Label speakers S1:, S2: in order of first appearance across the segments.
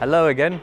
S1: Hello again.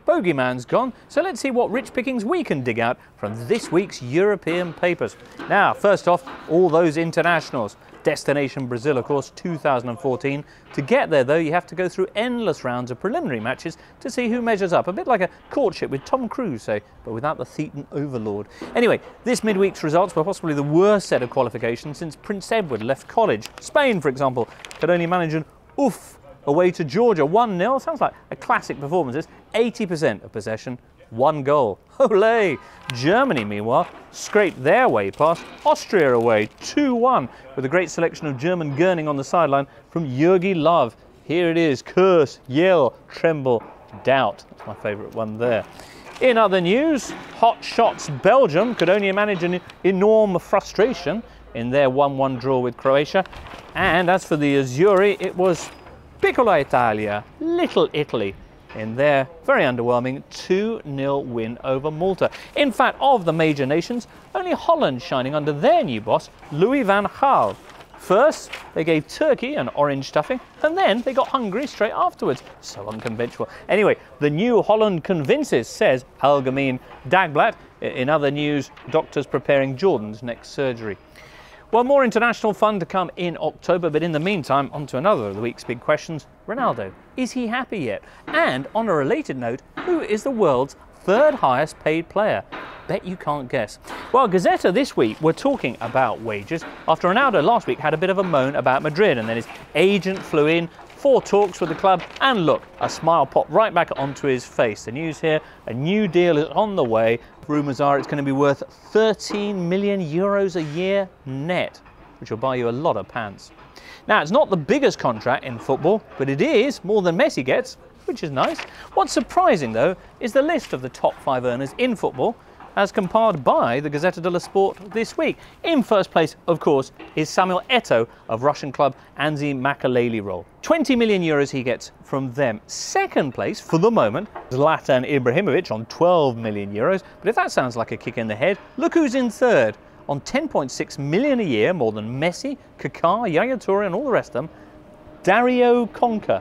S1: Bogeyman's gone, so let's see what rich pickings we can dig out from this week's European papers. Now, first off, all those internationals. Destination Brazil, of course, 2014. To get there, though, you have to go through endless rounds of preliminary matches to see who measures up. A bit like a courtship with Tom Cruise, say, but without the Thetan overlord. Anyway, this midweek's results were possibly the worst set of qualifications since Prince Edward left college. Spain, for example, could only manage an oof away to Georgia, 1-0. Sounds like a classic performance. 80% of possession, 1 goal. Olé! Germany, meanwhile, scraped their way past Austria away, 2-1, with a great selection of German gurning on the sideline from Jogi Löw. Here it is: curse, yell, tremble, doubt. That's my favourite one there. In other news, hot shots Belgium could only manage an enormous frustration in their 1-1 draw with Croatia. And as for the Azzurri, it was Piccola Italia, Little Italy, in their very underwhelming 2-0 win over Malta. In fact, of the major nations, only Holland shining under their new boss, Louis van Gaal. First, they gave Turkey an orange stuffing, and then they got Hungary straight afterwards. So unconventional. Anyway, the new Holland convinces, says Algemeen Dagblad. In other news, doctors preparing Jordan's next surgery. Well, more international fun to come in October, but in the meantime, on to another of the week's big questions. Ronaldo, is he happy yet? And on a related note, who is the world's third highest paid player? Bet you can't guess. Well, Gazetta this week were talking about wages after Ronaldo last week had a bit of a moan about Madrid, and then his agent flew in, 4 talks with the club, and look, a smile popped right back onto his face. The news here, a new deal is on the way. Rumours are it's going to be worth 13 million euros a year net, which will buy you a lot of pants. Now, it's not the biggest contract in football, but it is more than Messi gets, which is nice. What's surprising, though, is the list of the top 5 earners in football as compiled by the Gazetta Dello Sport this week. In first place, of course, is Samuel Eto'o of Russian club Anzi Makaleli. 20 million euros he gets from them. Second place, for the moment, Zlatan Ibrahimovic on 12 million euros. But if that sounds like a kick in the head, look who's in third. On 10.6 million a year, more than Messi, Kaká, Yaya Toure and all the rest of them, Dario Conca.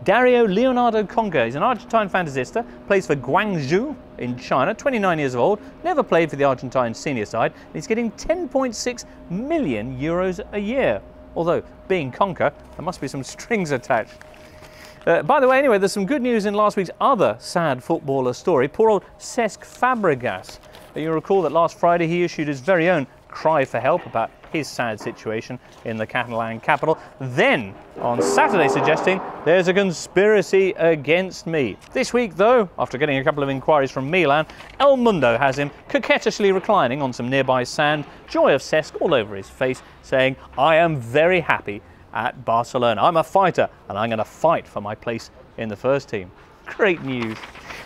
S1: Dario Leonardo Conca. He's an Argentine fantasista, plays for Guangzhou in China, 29 years old, never played for the Argentine senior side, and he's getting 10.6 million euros a year. Although, being Conca, there must be some strings attached. By the way, anyway, there's some good news in last week's other sad footballer story. Poor old Cesc Fabregas. You'll recall that last Friday he issued his very own cry for help about his sad situation in the Catalan capital. Then, on Saturday, suggesting there's a conspiracy against me. This week, though, after getting a couple of inquiries from Milan, El Mundo has him coquettishly reclining on some nearby sand, joy of Cesc all over his face, saying, "I am very happy at Barcelona. I'm a fighter, and I'm going to fight for my place in the first team." Great news.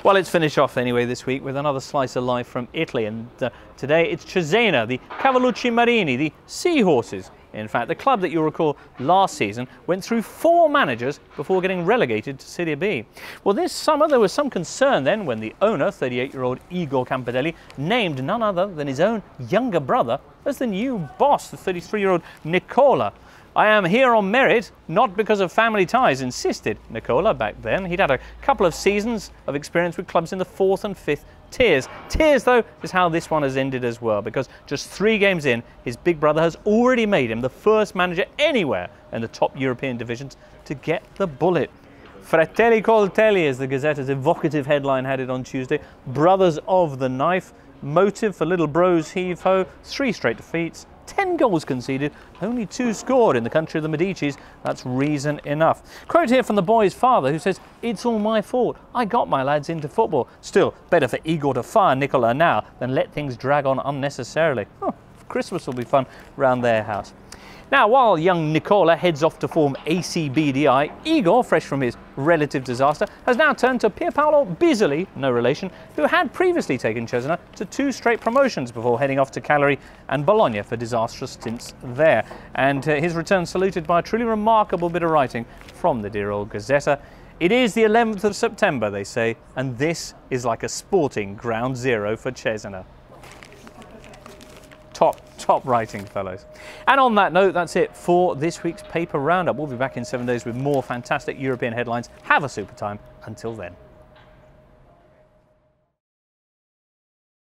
S1: Well, let's finish off anyway this week with another slice of life from Italy, and today it's Cesena, the Cavallucci Marini, the Seahorses. In fact, the club that you'll recall last season went through 4 managers before getting relegated to Serie B. Well, this summer there was some concern then when the owner, 38-year-old Igor Campedelli, named none other than his own younger brother as the new boss, the 33-year-old Nicola. "I am here on merit, not because of family ties," insisted Nicola back then. He'd had a couple of seasons of experience with clubs in the 4th and 5th tiers. Tiers, though, is how this one has ended as well, because just 3 games in, his big brother has already made him the first manager anywhere in the top European divisions to get the bullet. Fratelli Coltelli, as the Gazetta's evocative headline had it on Tuesday. Brothers of the knife. Motive for little bros heave-ho. 3 straight defeats. 10 goals conceded, only 2 scored in the country of the Medicis. That's reason enough. Quote here from the boy's father, who says, "It's all my fault. I got my lads into football. Still, better for Igor to fire Nicola now than let things drag on unnecessarily." Oh, Christmas will be fun round their house. Now, while young Nicola heads off to form ACBDI, Igor, fresh from his relative disaster, has now turned to Pierpaolo Bisoli, no relation, who had previously taken Cesena to 2 straight promotions before heading off to Cagliari and Bologna for disastrous stints there. And his return saluted by a truly remarkable bit of writing from the dear old Gazzetta. "It is the 11th of September, they say, and this is like a sporting ground zero for Cesena." Top Stop writing, fellows. And on that note, that's it for this week's paper roundup. We'll be back in 7 days with more fantastic European headlines. Have a super time. Until then.